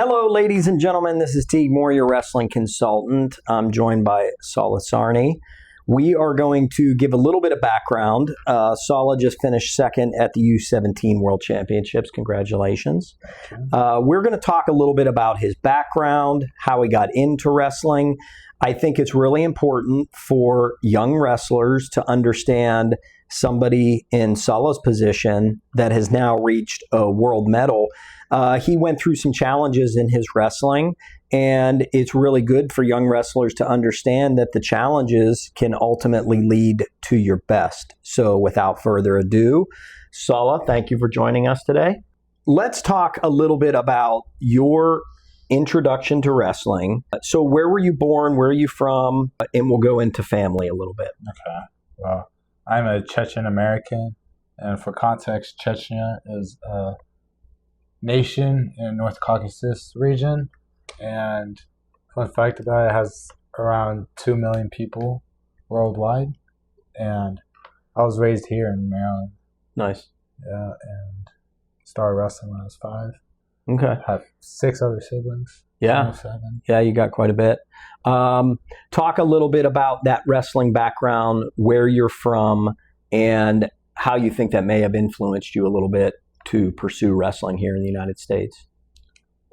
Hello, ladies and gentlemen. This is Teague Moore, your wrestling consultant. I'm joined by Salah Tsarni. We are going to give a little bit of background. Salah just finished second at the U17 World Championships. Congratulations. We're going to talk a little bit about his background, how he got into wrestling. I think it's really important for young wrestlers to understand somebody in Salah's position that has now reached a world medal. He went through some challenges in his wrestling, and it's really good for young wrestlers to understand that the challenges can ultimately lead to your best. So without further ado, Salah, thank you for joining us today. Let's talk a little bit about your introduction to wrestling. So where were you born? Where are you from? And we'll go into family a little bit. Okay. Well, I'm a Chechen American, and for context, Chechnya is a nation in North Caucasus region, and fun fact about it, has around 2 million people worldwide, and I was raised here in Maryland. Nice. Yeah, and started wrestling when I was 5. Okay. I have 6 other siblings. Yeah. 7. Yeah, you got quite a bit. Talk a little bit about that wrestling background, where you're from, and how you think that may have influenced you a little bit to pursue wrestling here in the United States.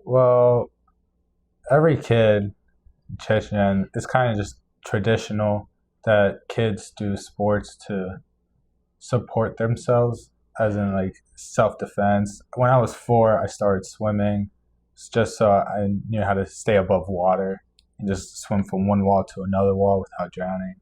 Well, every kid in Chechnya, it's kind of just traditional that kids do sports to support themselves, as in like self-defense. When I was 4, I started swimming just so I knew how to stay above water and just swim from one wall to another wall without drowning.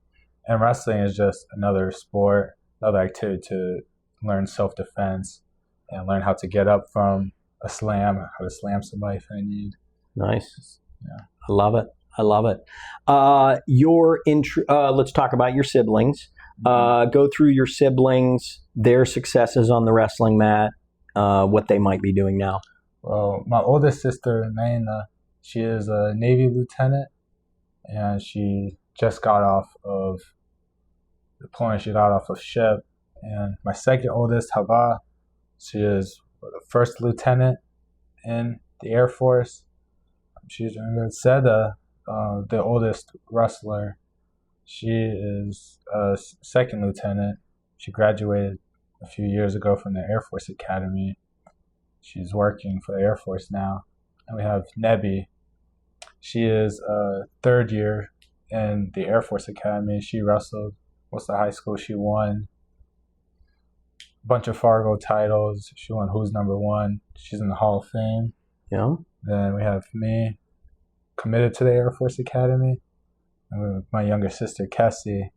And wrestling is just another sport, another activity to learn self-defense and learn how to get up from a slam, how to slam somebody if I need. Nice. Yeah. I love it. I love it. Let's talk about your siblings. Go through your siblings, their successes on the wrestling mat, what they might be doing now. Well, my oldest sister, Naina, she is a Navy lieutenant, and she just got off of deployment. She got off of ship. And my second oldest, Hava, she is the first lieutenant in the Air Force. She's Seda, the oldest wrestler. She is a second lieutenant. She graduated a few years ago from the Air Force Academy. She's working for the Air Force now. And we have Nebi. She is a third year in the Air Force Academy. She wrestled most of high school. She won a bunch of Fargo titles. She won Who's Number One. She's in the Hall of Fame. Yeah. Then we have me, committed to the Air Force Academy. And my younger sister, Kessie.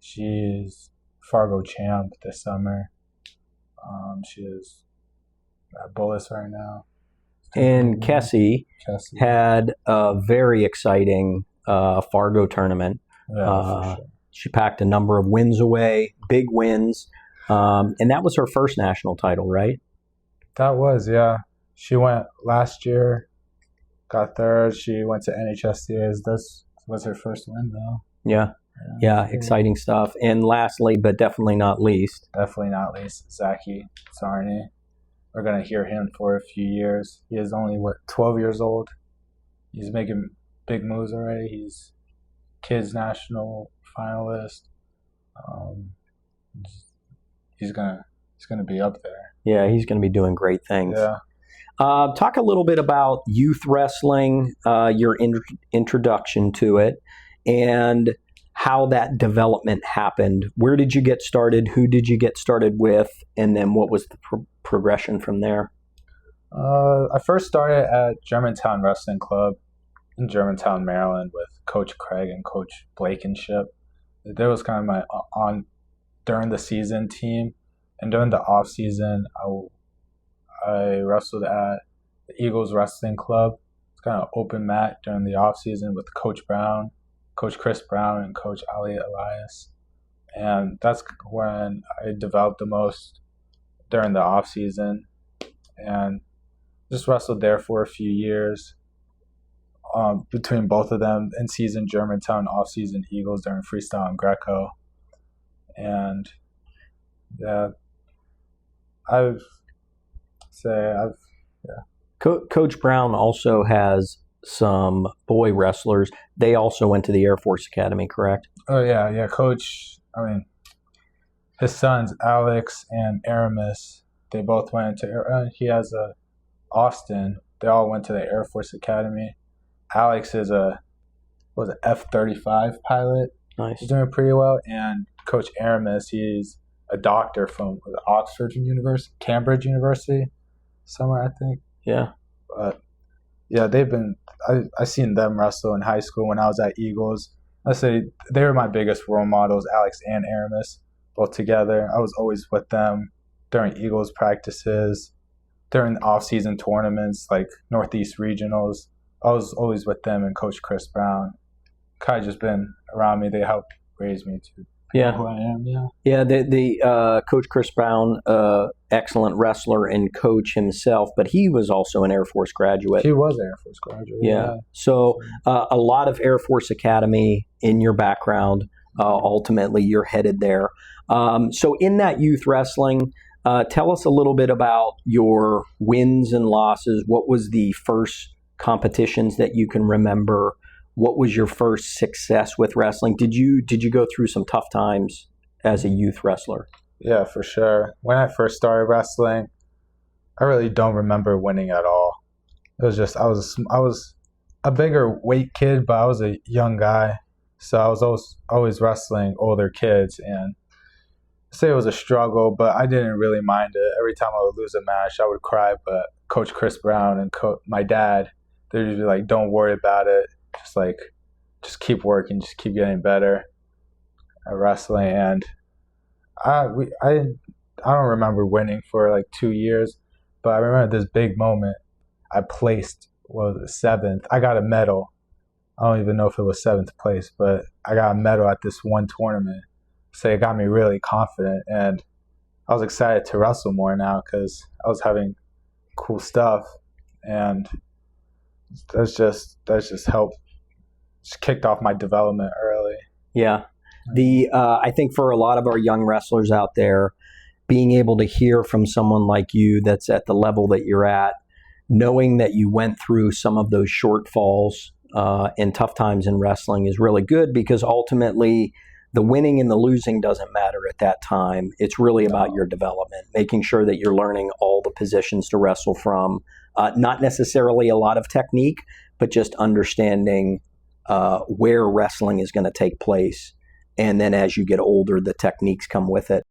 She's Fargo champ this summer. She is at Bullis right now. And Kessie had a very exciting Fargo tournament. Yeah, for sure. She packed a number of wins away, big wins. And that was her first national title, right? That was, yeah. She went last year, got third. She went to NHSCAs. This was her first win, though. Yeah, exciting stuff. And lastly, but definitely not least. Definitely not least, Zaki Tsarni. We're going to hear him for a few years. He is only, 12 years old. He's making big moves already. He's kids national finalist. He's gonna be up there. Yeah, he's going to be doing great things. Yeah. Talk a little bit about youth wrestling, your introduction to it, and how that development happened. Where did you get started? Who did you get started with? And then what was the progression from there? I first started at Germantown Wrestling Club in Germantown, Maryland, with Coach Craig and Coach Blankenship. That was kind of my during the season team, and during the off season, I wrestled at the Eagles Wrestling Club. It's kind of open mat during the off season with Coach Brown, Coach Chris Brown, and Coach Ali Elias, and that's when I developed the most during the off season, and just wrestled there for a few years. Between both of them, in season Germantown, off season Eagles during freestyle and Greco, and yeah, I've Coach Brown also has some boy wrestlers. They also went to the Air Force Academy, correct? Oh yeah. Coach. I mean, his sons Alex and Aramis. They both went to. He has a Austin. They all went to the Air Force Academy. Alex is a F-35 pilot. Nice. He's doing pretty well. And Coach Aramis, he's a doctor from Oxford University, Cambridge University, somewhere I think. Yeah. But yeah, I seen them wrestle in high school when I was at Eagles. I say they were my biggest role models, Alex and Aramis, both together. I was always with them during Eagles practices, during off-season tournaments like Northeast Regionals. I was always with them and Coach Chris Brown. Kind of just been around me. They helped raise me to who I am. Yeah. The Coach Chris Brown, excellent wrestler and coach himself, but he was also an Air Force graduate. He was an Air Force graduate. Yeah. So a lot of Air Force Academy in your background. Ultimately, you're headed there. So in that youth wrestling, tell us a little bit about your wins and losses. What was the first competitions that you can remember? What was your first success with wrestling? Did you go through some tough times as a youth wrestler? Yeah, for sure. When I first started wrestling, I really don't remember winning at all. It was just I was a bigger weight kid, but I was a young guy, so I was always wrestling older kids, and I'd say it was a struggle, but I didn't really mind it. Every time I would lose a match, I would cry, but Coach Chris Brown and my dad, they'd just be like, "Don't worry about it. Just keep working, just keep getting better at wrestling." And I don't remember winning for like 2 years, but I remember this big moment. I placed, seventh. I got a medal. I don't even know if it was seventh place, but I got a medal at this one tournament. So it got me really confident, and I was excited to wrestle more now because I was having cool stuff, and that's just helped. Just kicked off my development early. Yeah. I think for a lot of our young wrestlers out there, being able to hear from someone like you that's at the level that you're at, knowing that you went through some of those shortfalls and tough times in wrestling is really good, because ultimately the winning and the losing doesn't matter at that time. It's really about your development, making sure that you're learning all the positions to wrestle from, not necessarily a lot of technique, but just understanding where wrestling is going to take place. And then as you get older, the techniques come with it.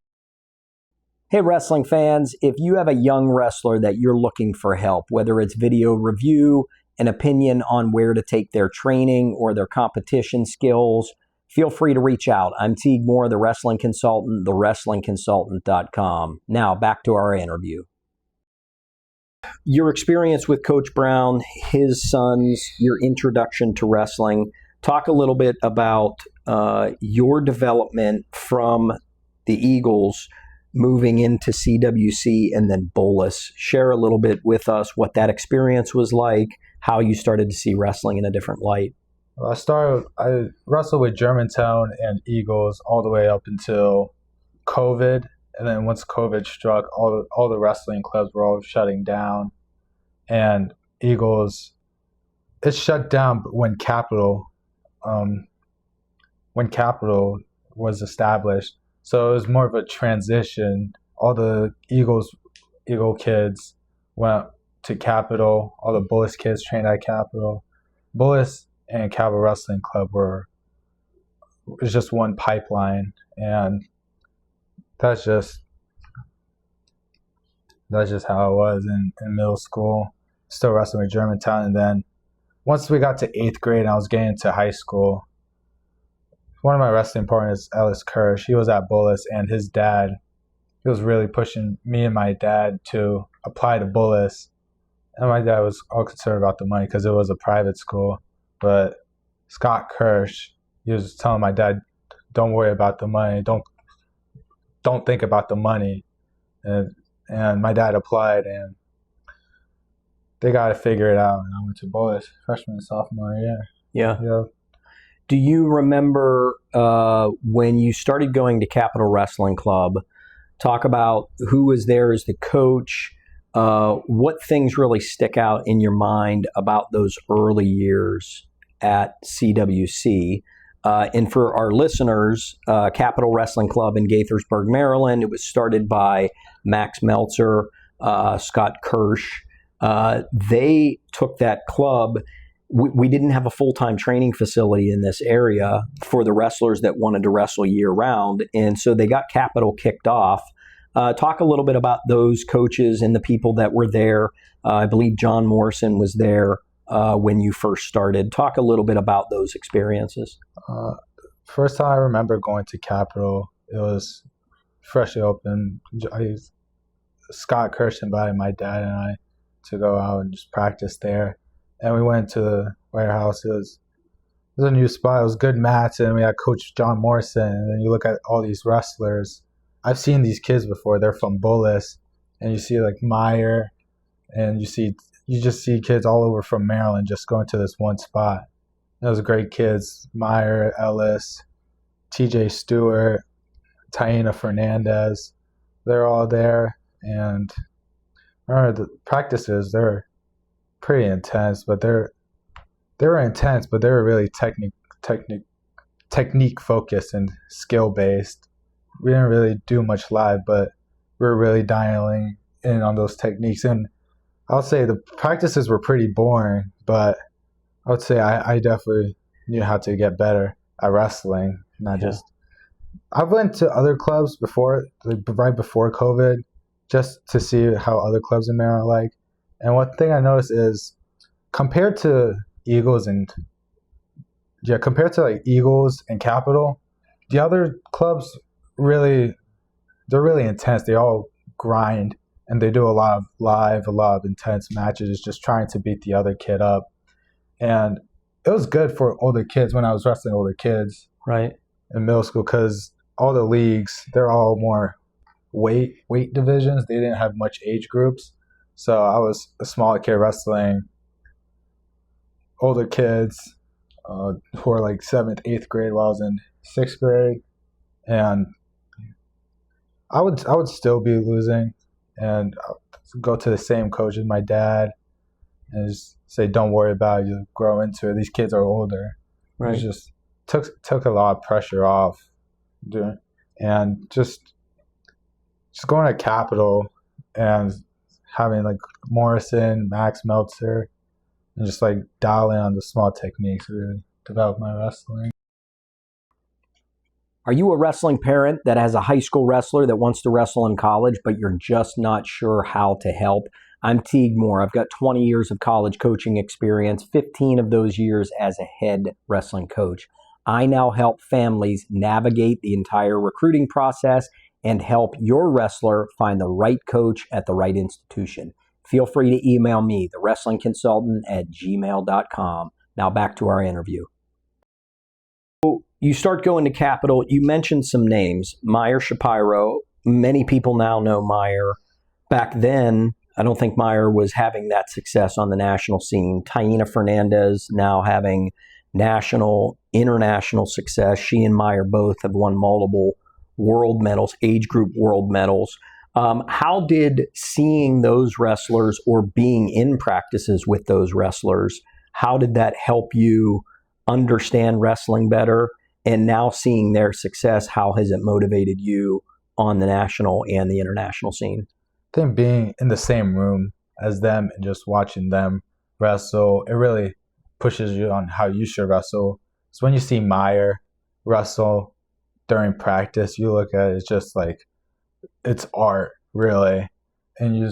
Hey, wrestling fans, if you have a young wrestler that you're looking for help, whether it's video review, an opinion on where to take their training or their competition skills, feel free to reach out. I'm Teague Moore, the wrestling consultant, thewrestlingconsultant.com. Now back to our interview. Your experience with Coach Brown, his sons, your introduction to wrestling. Talk a little bit about your development from the Eagles moving into CWC and then Bolus. Share a little bit with us what that experience was like, how you started to see wrestling in a different light. Well, I wrestled with Germantown and Eagles all the way up until COVID. And then once COVID struck, all the wrestling clubs were all shutting down. And Eagles, it shut down when Capital was established. So it was more of a transition. All the Eagle kids went to Capital. All the Bullis kids trained at Capital. Bullis and Capital Wrestling Club was just one pipeline, and that's just how it was in middle school. Still wrestling with Germantown, and then once we got to 8th grade and I was getting to high school, one of my wrestling partners, Ellis Kirsch, he was at Bullis, and his dad, he was really pushing me and my dad to apply to Bullis. And my dad was all concerned about the money because it was a private school. But Scott Kirsch, he was telling my dad, don't worry about the money. Don't think about the money. And my dad applied, and they got to figure it out. And I went to Bullis freshman and sophomore year. Yeah. Do you remember when you started going to Capital Wrestling Club, talk about who was there as the coach, what things really stick out in your mind about those early years at CWC? And for our listeners, Capital Wrestling Club in Gaithersburg, Maryland, it was started by Max Meltzer, Scott Kirsch. They took that club. We didn't have a full-time training facility in this area for the wrestlers that wanted to wrestle year-round, and so they got Capital kicked off. Talk a little bit about those coaches and the people that were there. I believe John Morrison was there when you first started. Talk a little bit about those experiences. First time I remember going to Capital, it was freshly open. Scott Kirsch invited my dad and I to go out and just practice there. And we went to the warehouse. It was a new spot. It was good mats, and we had Coach John Morrison. And then you look at all these wrestlers. I've seen these kids before. They're from Bullis, and you see like Meyer, and you just see kids all over from Maryland just going to this one spot. And those great kids: Meyer, Ellis, T.J. Stewart, Taina Fernandez. They're all there, and I remember the practices. They're pretty intense, but they were intense, but they were really technique focused and skill based. We didn't really do much live, but we were really dialing in on those techniques. And I'll say the practices were pretty boring, but I would say I definitely knew how to get better at wrestling. I went to other clubs before, like right before COVID, just to see how other clubs in Maryland are like. And one thing I noticed is compared to Eagles and Capital, the other clubs they're really intense. They all grind, and they do a lot of intense matches, just trying to beat the other kid up. And it was good for older kids when I was wrestling older kids, right, in middle school, because all the leagues, they're all more weight divisions. They didn't have much age groups. So I was a smaller kid wrestling older kids who were like 7th, 8th grade while I was in 6th grade. And I would still be losing, and I'd go to the same coach as my dad and just say, don't worry about it, you grow into it. These kids are older. Right. It just took a lot of pressure off. And just going to Capital and having like Morrison, Max Meltzer, and just like dialing on the small techniques really develop my wrestling. Are you a wrestling parent that has a high school wrestler that wants to wrestle in college, but you're just not sure how to help? I'm Teague Moore. I've got 20 years of college coaching experience, 15 of those years as a head wrestling coach. I now help families navigate the entire recruiting process and help your wrestler find the right coach at the right institution. Feel free to email me, thewrestlingconsultant@gmail.com. Now back to our interview. You start going to Capital. You mentioned some names. Meyer Shapiro. Many people now know Meyer. Back then, I don't think Meyer was having that success on the national scene. Taina Fernandez now having national, international success. She and Meyer both have won multiple world medals, age group world medals. How did seeing those wrestlers or being in practices with those wrestlers, how did that help you understand wrestling better? And now seeing their success, how has it motivated you on the national and the international scene? I think being in the same room as them and just watching them wrestle, it really pushes you on how you should wrestle. So when you see Meyer wrestle during practice, you look at it, it's just like, it's art, really. And you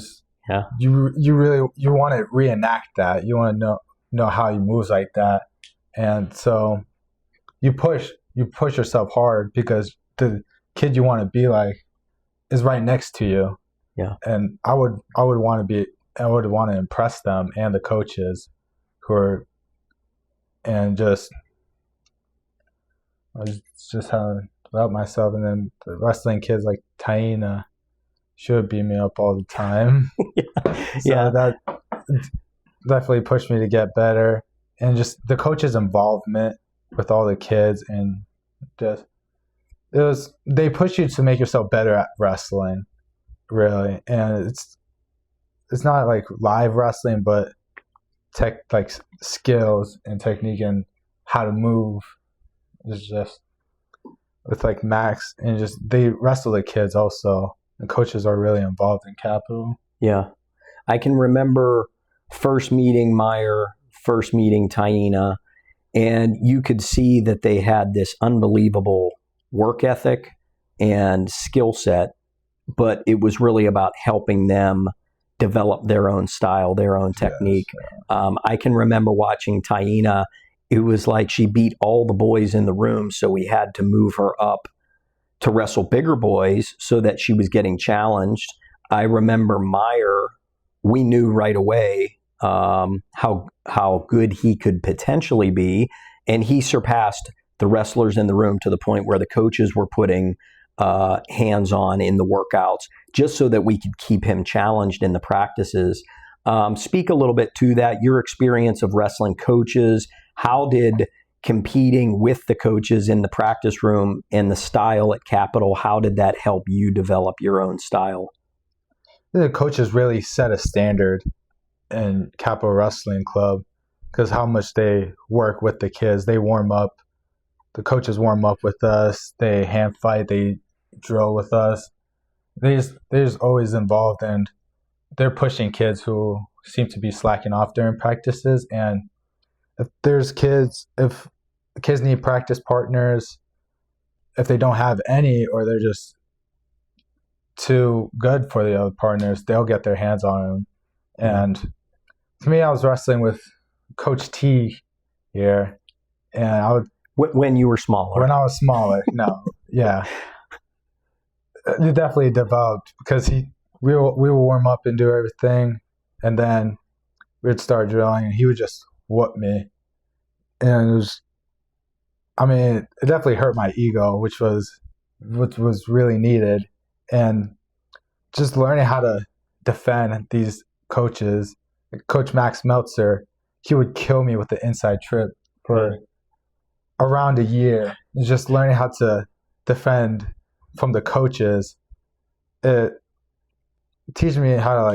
want to reenact that. You want to know how he moves like that. And so you push yourself hard because the kid you want to be like is right next to you. Yeah. And I would want to impress them and the coaches who are, and just how to develop myself. And then the wrestling kids like Taina, she would beat me up all the time. So that definitely pushed me to get better. And just the coach's involvement with all the kids, and just they push you to make yourself better at wrestling, really. And it's not like live wrestling, but like skills and technique and how to move. It's just with like Max, and just they wrestle the kids also. The coaches are really involved in Capital. Yeah. I can remember first meeting Meyer, first meeting Taina, and you could see that they had this unbelievable work ethic and skill set, but it was really about helping them develop their own style, their own technique. Yes. I can remember watching Taina. It was like she beat all the boys in the room, so we had to move her up to wrestle bigger boys so that she was getting challenged. I remember Meyer, we knew right away how good he could potentially be, and he surpassed the wrestlers in the room to the point where the coaches were putting hands on in the workouts just so that we could keep him challenged in the practices. Speak a little bit to that, your experience of wrestling coaches. How did competing with the coaches in the practice room and the style at Capital, how did that help you develop your own style? The coaches really set a standard in Capital Wrestling Club because how much they work with the kids. They warm up. The coaches warm up with us. They hand fight. They drill with us. They're just always involved, and they're pushing kids who seem to be slacking off during practices. And if the kids need practice partners, if they don't have any or they're just too good for the other partners, they'll get their hands on them. And to me, I was wrestling with Coach T here, and I would. When you were smaller? When I was smaller, no, yeah. It definitely developed because we would warm up and do everything, and then we'd start drilling, and he would just whoop me. And it definitely hurt my ego, which was really needed. And just learning how to defend these coaches. Coach Max Meltzer, he would kill me with the inside trip for around a year. Just learning how to defend from the coaches. It teaches me how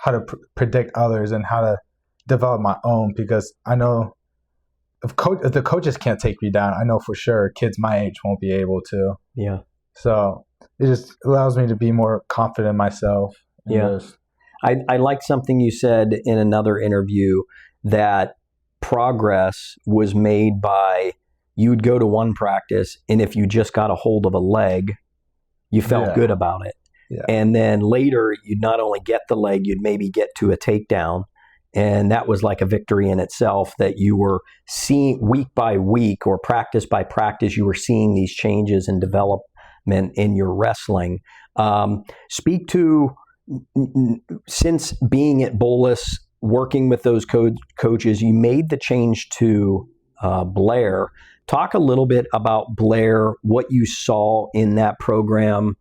to predict others and how to develop my own, because I know if the coaches can't take me down, I know for sure kids my age won't be able to. Yeah. So it just allows me to be more confident in myself. Yeah. I like something you said in another interview, that progress was made by you'd go to one practice, and if you just got a hold of a leg, you felt good about it. Yeah. And then later, you'd not only get the leg, you'd maybe get to a takedown. And that was like a victory in itself, that you were seeing week by week or practice by practice, you were seeing these changes and development in your wrestling. Speak to, since being at Bolus, working with those coaches, you made the change to Blair. Talk a little bit about Blair, what you saw in that program,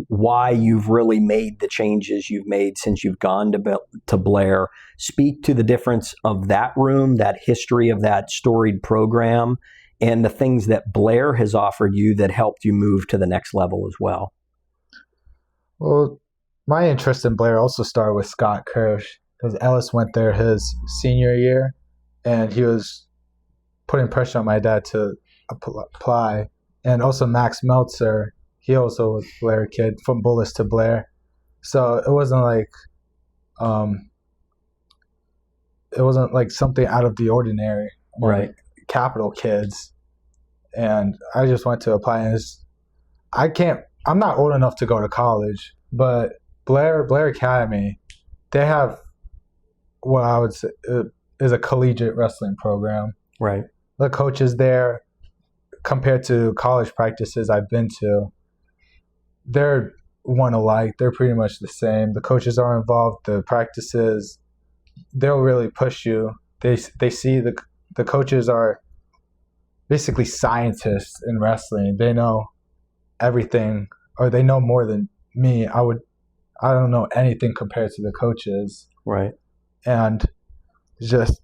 why you've really made the changes you've made since you've gone to Blair. Speak to the difference of that room, that history of that storied program, and the things that Blair has offered you that helped you move to the next level as well. Well, my interest in Blair also started with Scott Kirsch, because Ellis went there his senior year, and he was putting pressure on my dad to apply. And also Max Meltzer, he also was a Blair kid, from Bullis to Blair. So it wasn't like something out of the ordinary. Right. Like Capital kids. And I just went to apply, and I'm not old enough to go to college, but Blair Academy, they have what I would say is a collegiate wrestling program. Right. The coaches there, compared to college practices I've been to, they're one alike. They're pretty much the same. The coaches are involved. The practices, they'll really push you. They see the coaches are basically scientists in wrestling. They know everything, or they know more than me. I don't know anything compared to the coaches. Right. And just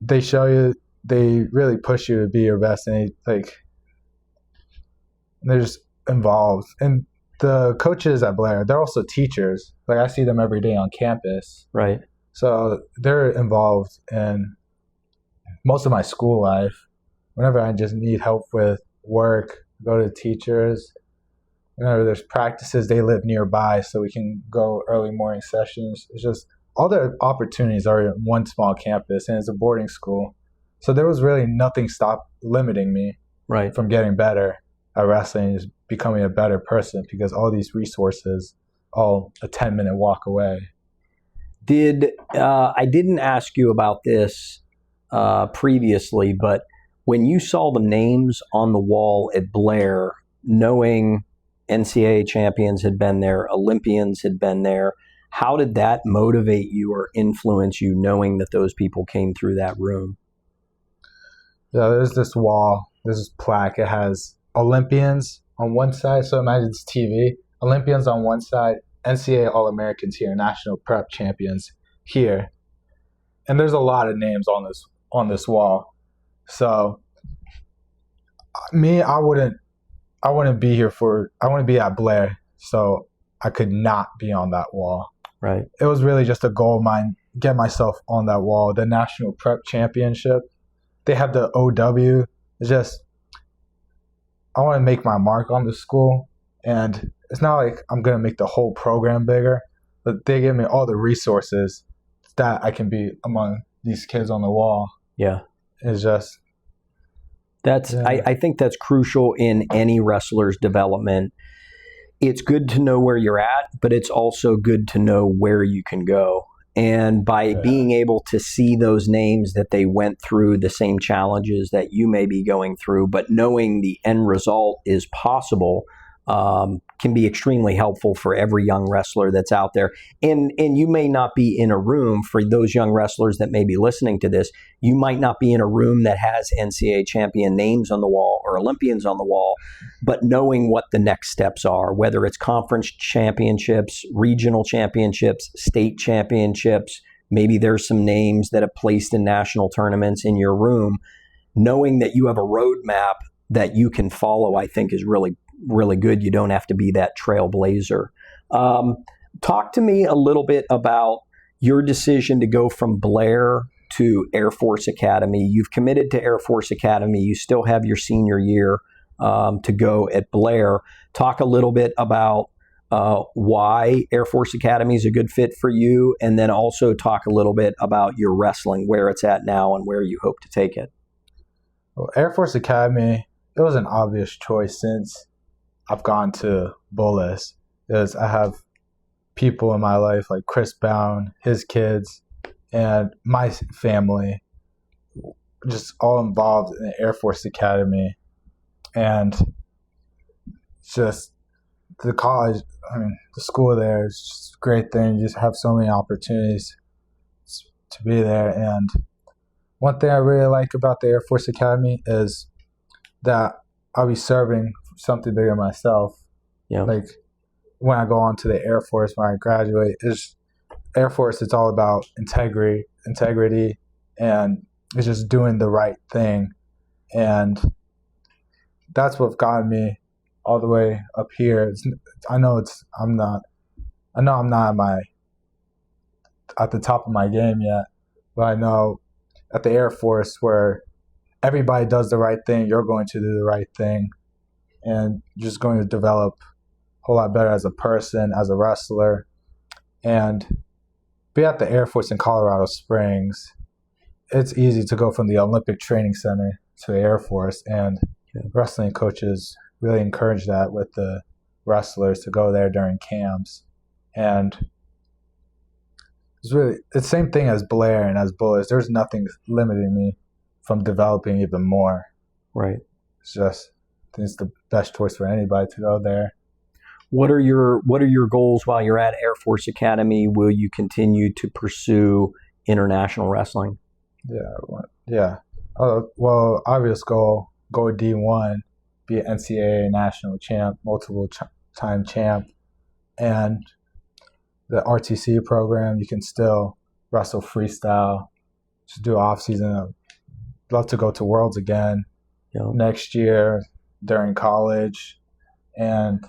they show you, they really push you to be your best, and they're just involved. And the coaches at Blair, they're also teachers. Like I see them every day on campus. Right. So they're involved in most of my school life. Whenever I just need help with work, go to teachers. Whenever there's practices, they live nearby, so we can go early morning sessions. It's just all the opportunities are in one small campus, and it's a boarding school. So there was really nothing limiting me Right. from getting better at wrestling, is becoming a better person, because all these resources, all a 10-minute walk away. I didn't ask you about this previously, but when you saw the names on the wall at Blair, knowing NCAA champions had been there, Olympians had been there, how did that motivate you or influence you, knowing that those people came through that room? Yeah, there's this wall, there's this plaque. It has Olympians on one side, so imagine it's TV. Olympians on one side, NCAA All-Americans here, national prep champions here. And there's a lot of names on this wall. So me, I wouldn't be here I wouldn't be at Blair, so I could not be on that wall. Right. It was really just a goal of mine, get myself on that wall. The national prep championship, they have the OW. It's just, I want to make my mark on the school, and it's not like I'm going to make the whole program bigger, but they give me all the resources that I can be among these kids on the wall. Yeah. It's just, I think that's crucial in any wrestler's development. It's good to know where you're at, but it's also good to know where you can go. And by being able to see those names, that they went through the same challenges that you may be going through, but knowing the end result is possible, can be extremely helpful for every young wrestler that's out there. And you may not be in a room, for those young wrestlers that may be listening to this, you might not be in a room that has NCAA champion names on the wall or Olympians on the wall, but knowing what the next steps are, whether it's conference championships, regional championships, state championships, maybe there's some names that have placed in national tournaments in your room, knowing that you have a roadmap that you can follow, I think is really good. You don't have to be that trailblazer. Talk to me a little bit about your decision to go from Blair to Air Force Academy. You've committed to Air Force Academy. You still have your senior year to go at Blair. Talk a little bit about why Air Force Academy is a good fit for you, and then also talk a little bit about your wrestling, where it's at now and where you hope to take it. well, Air Force Academy, it was an obvious choice since I've gone to Bullis, because I have people in my life like Chris Bound, his kids, and my family, just all involved in the Air Force Academy. And just the college, the school there is just a great thing. You just have so many opportunities to be there. And one thing I really like about the Air Force Academy is that I'll be serving something bigger myself. Yeah. Like when I go on to the Air Force, when I graduate, Air Force, it's all about integrity, and it's just doing the right thing. And that's what got me all the way up here. I'm not at the top of my game yet, but I know at the Air Force, where everybody does the right thing, you're going to do the right thing, and you're just going to develop a whole lot better as a person, as a wrestler. And be at the Air Force in Colorado Springs, it's easy to go from the Olympic Training Center to the Air Force, and wrestling coaches really encourage that with the wrestlers to go there during camps. And it's the same thing as Blair and as Bullis. There's nothing limiting me from developing even more. Right. It's just, I think it's the best choice for anybody to go there. What are your goals while you're at Air Force Academy? Will you continue to pursue international wrestling? Yeah. Well, obvious goal, go D1, be an NCAA national champ, multiple time champ, and the RTC program, you can still wrestle freestyle, just do off season. I'd love to go to Worlds again next year during college, and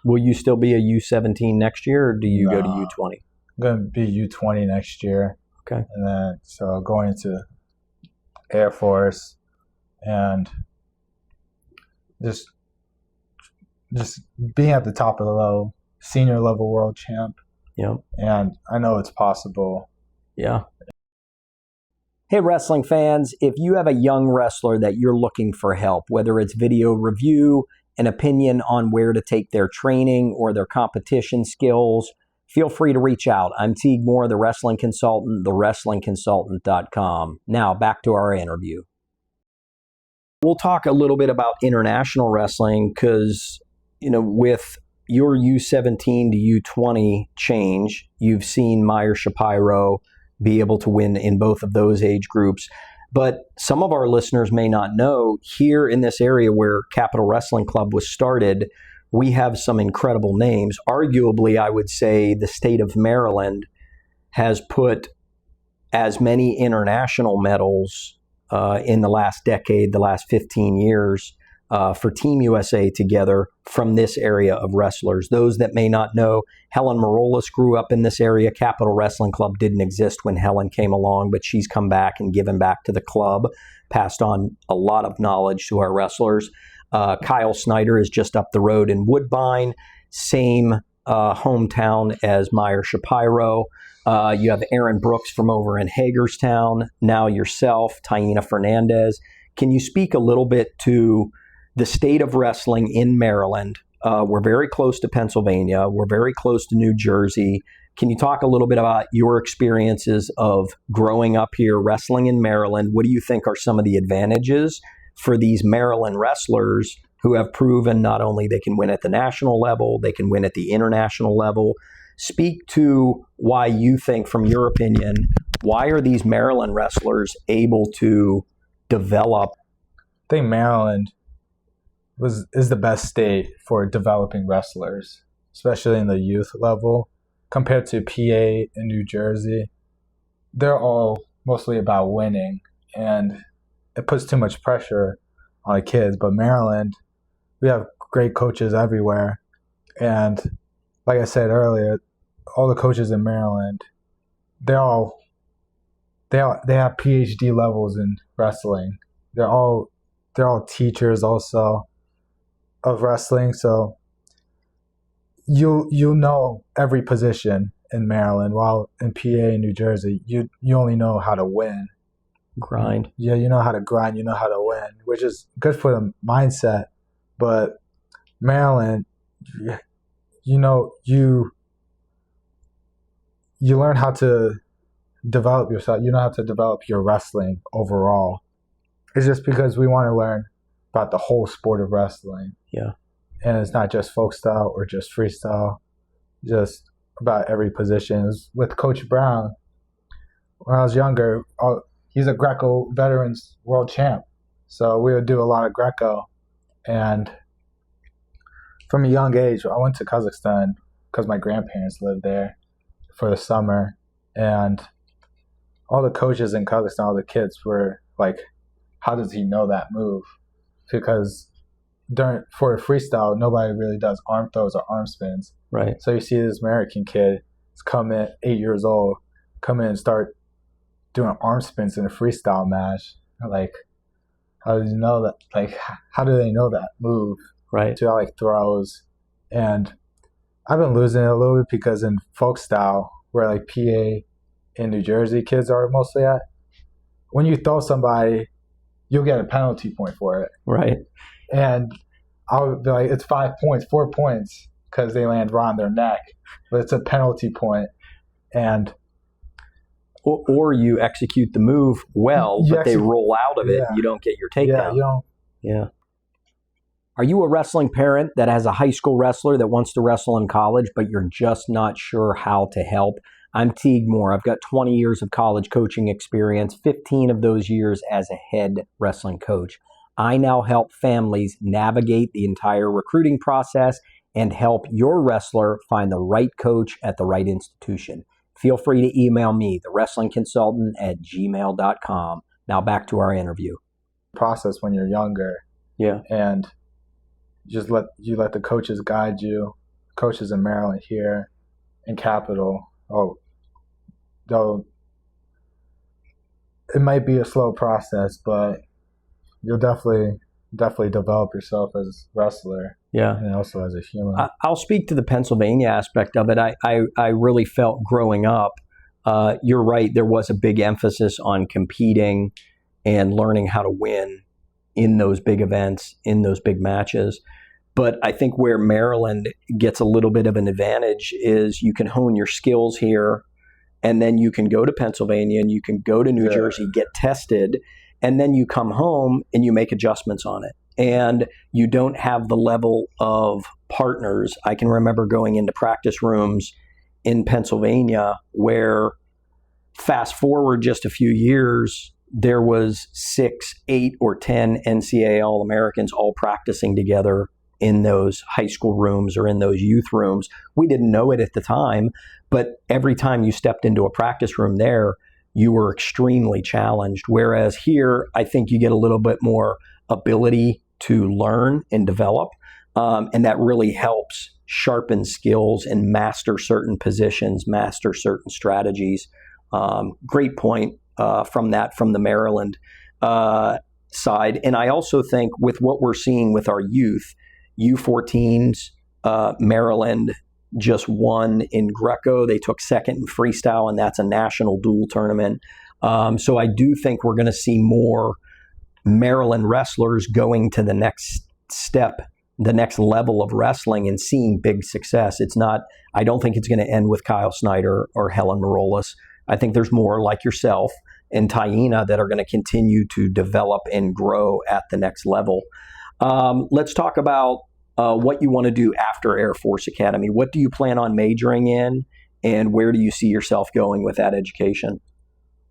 Will you still be a U17 next year, or do you go to No. U20? I'm going to be U20 next year. Okay. And then, so going to Air Force and just being at the top of the level, senior level world champ. Yeah. And I know it's possible. Yeah. Hey, wrestling fans, if you have a young wrestler that you're looking for help, whether it's video review, an opinion on where to take their training or their competition skills, feel free to reach out. I'm Teague Moore, the wrestling consultant, thewrestlingconsultant.com. Now, back to our interview. We'll talk a little bit about international wrestling because, with your U17 to U20 change, you've seen Meyer Shapiro be able to win in both of those age groups. But some of our listeners may not know, here in this area where Capital Wrestling Club was started, we have some incredible names. Arguably, I would say the state of Maryland has put as many international medals in the last decade, the last 15 years, for Team USA together from this area of wrestlers. Those that may not know, Helen Marolis grew up in this area. Capital Wrestling Club didn't exist when Helen came along, but she's come back and given back to the club, passed on a lot of knowledge to our wrestlers. Kyle Snyder is just up the road in Woodbine, same hometown as Meyer Shapiro. You have Aaron Brooks from over in Hagerstown, now yourself, Taina Fernandez. Can you speak a little bit to the state of wrestling in Maryland? We're very close to Pennsylvania. We're very close to New Jersey. Can you talk a little bit about your experiences of growing up here, wrestling in Maryland? What do you think are some of the advantages for these Maryland wrestlers who have proven not only they can win at the national level, they can win at the international level? Speak to why you think, from your opinion, why are these Maryland wrestlers able to develop? I think Maryland is the best state for developing wrestlers, especially in the youth level, compared to PA and New Jersey. They're all mostly about winning, and it puts too much pressure on the kids. But Maryland, we have great coaches everywhere, and like I said earlier, all the coaches in Maryland, they have PhD levels in wrestling. They're all teachers also of wrestling, so you know every position in Maryland, while in PA and New Jersey, you only know how to win. Grind. Yeah, you know how to grind, you know how to win, which is good for the mindset. But Maryland, you learn how to develop yourself. You know how to develop your wrestling overall. It's just because we want to learn about the whole sport of wrestling. Yeah. And it's not just folk style or just freestyle, just about every position. With Coach Brown, when I was younger, he's a Greco veterans world champ. So we would do a lot of Greco. And from a young age, I went to Kazakhstan because my grandparents lived there for the summer. And all the coaches in Kazakhstan, all the kids were like, how does he know that move? Because for a freestyle, nobody really does arm throws or arm spins. Right. So you see this American kid come in, 8 years old, come in and start doing arm spins in a freestyle match. Like, how do you know that? Like, how do they know that move? Right. To like throws. And I've been losing it a little bit because in folk style, where like PA and New Jersey kids are mostly at, when you throw somebody, you'll get a penalty point for it. Right. And I'll be like, it's 5 points, 4 points, because they land right on their neck. But it's a penalty point. And or you execute the move well, but they roll out of it and you don't get your takedown. Yeah, you don't. Yeah. Are you a wrestling parent that has a high school wrestler that wants to wrestle in college, but you're just not sure how to help? I'm Teague Moore. I've got 20 years of college coaching experience, 15 of those years as a head wrestling coach. I now help families navigate the entire recruiting process and help your wrestler find the right coach at the right institution. Feel free to email me, thewrestlingconsultant@gmail.com. Now back to our interview. Process when you're younger. Yeah. And just let the coaches guide you. coaches in Maryland here in Capital. Though it might be a slow process, but you'll definitely develop yourself as a wrestler. Yeah. And also as a human. I'll speak to the Pennsylvania aspect of it. I really felt growing up, you're right, there was a big emphasis on competing and learning how to win in those big events, in those big matches. But I think where Maryland gets a little bit of an advantage is you can hone your skills here, and then you can go to Pennsylvania and you can go to New Jersey, get tested, and then you come home and you make adjustments on it. And you don't have the level of partners. I can remember going into practice rooms in Pennsylvania where, fast forward just a few years, there was 6, 8, or 10 NCAA All-Americans all practicing together in those high school rooms or in those youth rooms. We didn't know it at the time, but every time you stepped into a practice room there, you were extremely challenged. Whereas here, I think you get a little bit more ability to learn and develop, and that really helps sharpen skills and master certain positions, master certain strategies. Great point from the Maryland side. And I also think with what we're seeing with our youth, U14s, Maryland just won in Greco. They took second in freestyle, and that's a national dual tournament. So I do think we're going to see more Maryland wrestlers going to the next step, the next level of wrestling and seeing big success. I don't think it's going to end with Kyle Snyder or Helen Marolis. I think there's more like yourself and Taina that are going to continue to develop and grow at the next level. Let's talk about what you want to do after Air Force Academy. What do you plan on majoring in, and where do you see yourself going with that education?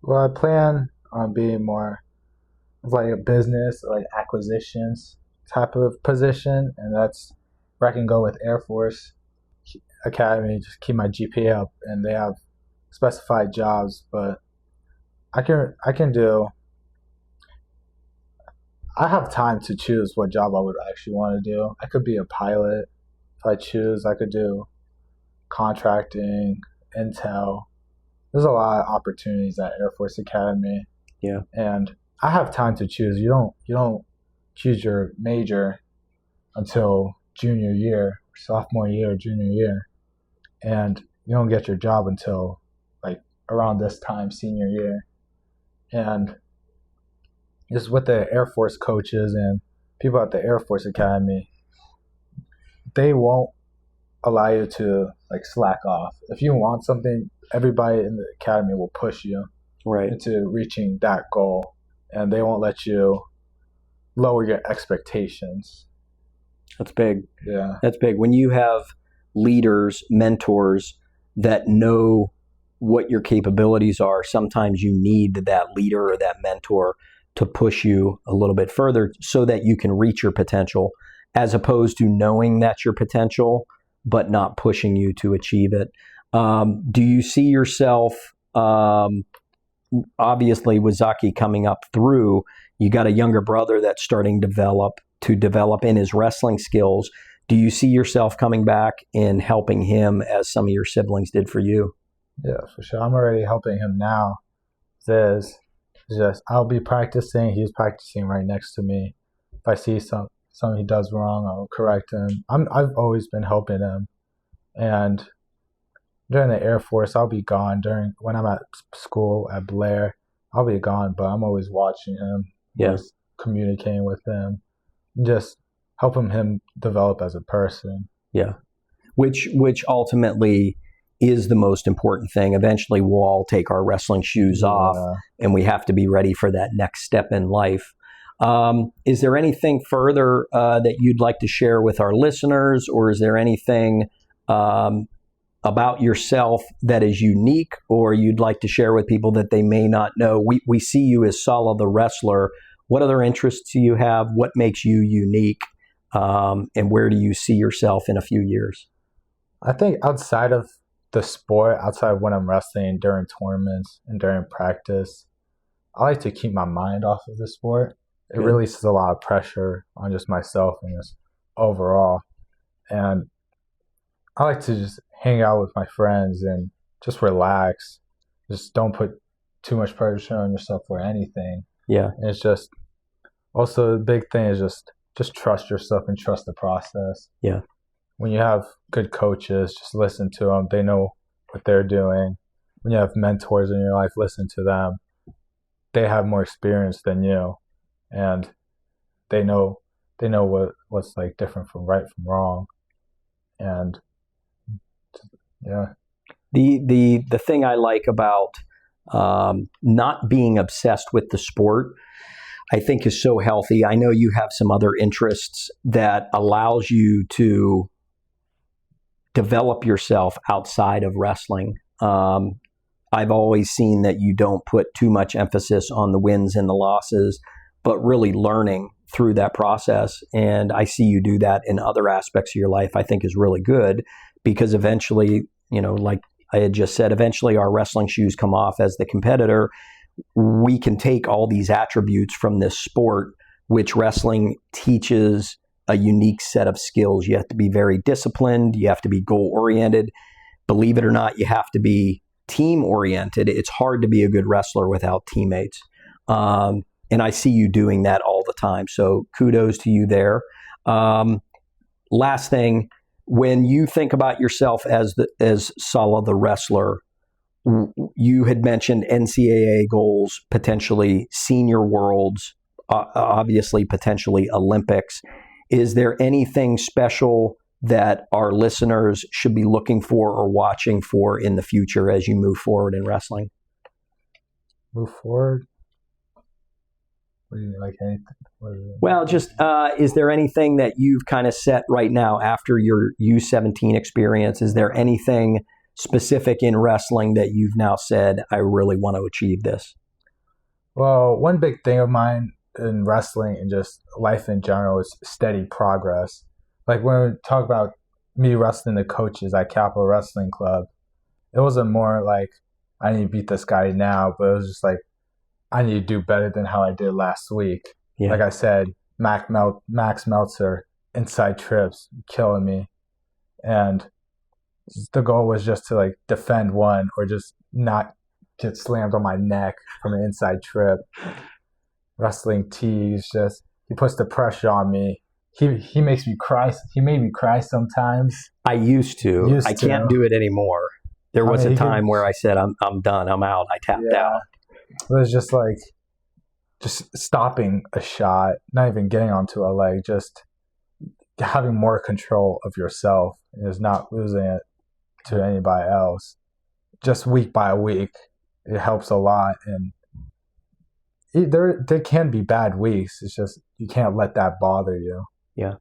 Well, I plan on being more of like a business, like acquisitions type of position, and that's where I can go with Air Force Academy, just keep my GPA up, and they have specified jobs, but I have time to choose what job I would actually want to do. I could be a pilot if I choose. I could do contracting, intel. There's a lot of opportunities at Air Force Academy. Yeah. And I have time to choose. You don't choose your major until junior year, sophomore year, junior year. And you don't get your job until like around this time, senior year. And just with the Air Force coaches and people at the Air Force Academy, they won't allow you to like slack off. If you want something, everybody in the academy will push you into reaching that goal, and they won't let you lower your expectations. That's big. Yeah. That's big. When you have leaders, mentors that know what your capabilities are, sometimes you need that leader or that mentor to push you a little bit further so that you can reach your potential, as opposed to knowing that's your potential but not pushing you to achieve it. Do you see yourself, obviously with Zaki coming up through, you got a younger brother that's starting to develop in his wrestling skills. Do you see yourself coming back and helping him as some of your siblings did for you? Yeah, for sure. I'm already helping him now. I'll be practicing. He's practicing right next to me. If I see something he does wrong, I'll correct him. I've always been helping him. And during the Air Force, I'll be gone. When I'm at school at Blair, I'll be gone, but I'm always watching him. Just communicating with him, just helping him develop as a person. Yeah, which ultimately is the most important thing. Eventually, we'll all take our wrestling shoes off, and we have to be ready for that next step in life. Is there anything further that you'd like to share with our listeners, or is there anything about yourself that is unique, or you'd like to share with people that they may not know? We see you as Salah the wrestler. What other interests do you have? What makes you unique? And where do you see yourself in a few years? I think outside of the sport, outside of when I'm wrestling, during tournaments and during practice, I like to keep my mind off of the sport. It releases a lot of pressure on just myself and just overall. And I like to just hang out with my friends and just relax. Just don't put too much pressure on yourself for anything. Yeah. And it's just also the big thing is just trust yourself and trust the process. Yeah. When you have good coaches, just listen to them. They know what they're doing. When you have mentors in your life, listen to them. They have more experience than you, and they know what's like different from right from wrong. And yeah, The thing I like about not being obsessed with the sport, I think, is so healthy. I know you have some other interests that allows you to develop yourself outside of wrestling. I've always seen that you don't put too much emphasis on the wins and the losses, but really learning through that process. And I see you do that in other aspects of your life. I think is really good, because eventually, like I had just said, eventually our wrestling shoes come off as the competitor. We can take all these attributes from this sport, which wrestling teaches a unique set of skills. You have to be very disciplined. You have to be goal oriented. Believe it or not, you have to be team oriented. It's hard to be a good wrestler without teammates. And I see you doing that all the time. So kudos to you there. Last thing, when you think about yourself as Salah the wrestler, you had mentioned NCAA goals, potentially senior worlds, obviously potentially Olympics. Is there anything special that our listeners should be looking for or watching for in the future as you move forward in wrestling? Move forward? What do you like? Anything? Well, just is there anything that you've kind of set right now after your U17 experience? Is there anything specific in wrestling that you've now said, I really want to achieve this? Well, one big thing of mine in wrestling and just life in general is steady progress. Like when we talk about me wrestling the coaches at Capital Wrestling Club, it wasn't more like I need to beat this guy now, but it was just like I need to do better than how I did last week. Yeah. Like I said, Max Meltzer, inside trips, killing me. And the goal was just to like defend one or just not get slammed on my neck from an inside trip. Wrestling tees, just he puts the pressure on me. He makes me cry. He made me cry sometimes. I used to. I can't do it anymore. There was a time where I said, I'm done. I'm out. I tapped out. It was just like stopping a shot, not even getting onto a leg, just having more control of yourself and just not losing it to anybody else. Just week by week, it helps a lot. And there can be bad weeks. It's just you can't let that bother you. Yeah.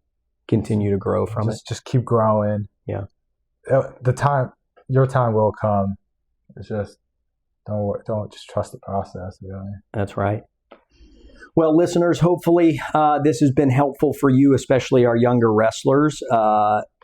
Continue to grow from it. Just keep growing. Yeah. Your time will come. It's just don't just trust the process, really. That's right. Well, listeners, hopefully this has been helpful for you, especially our younger wrestlers.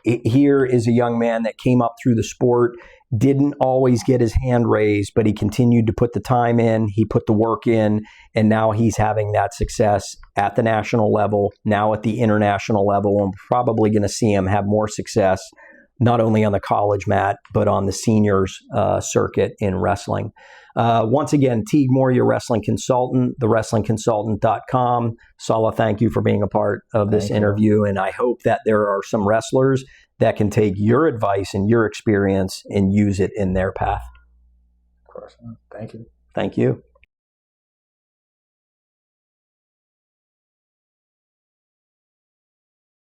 Here is a young man that came up through the sport, didn't always get his hand raised, but he continued to put the time in, he put the work in, and now he's having that success at the national level, now at the international level, and we're probably going to see him have more success, not only on the college mat, but on the seniors circuit in wrestling. Once again, Teague Moore, your wrestling consultant, thewrestlingconsultant.com. Salah, thank you for being a part of this interview, and I hope that there are some wrestlers that can take your advice and your experience and use it in their path. Of course. Thank you. Thank you.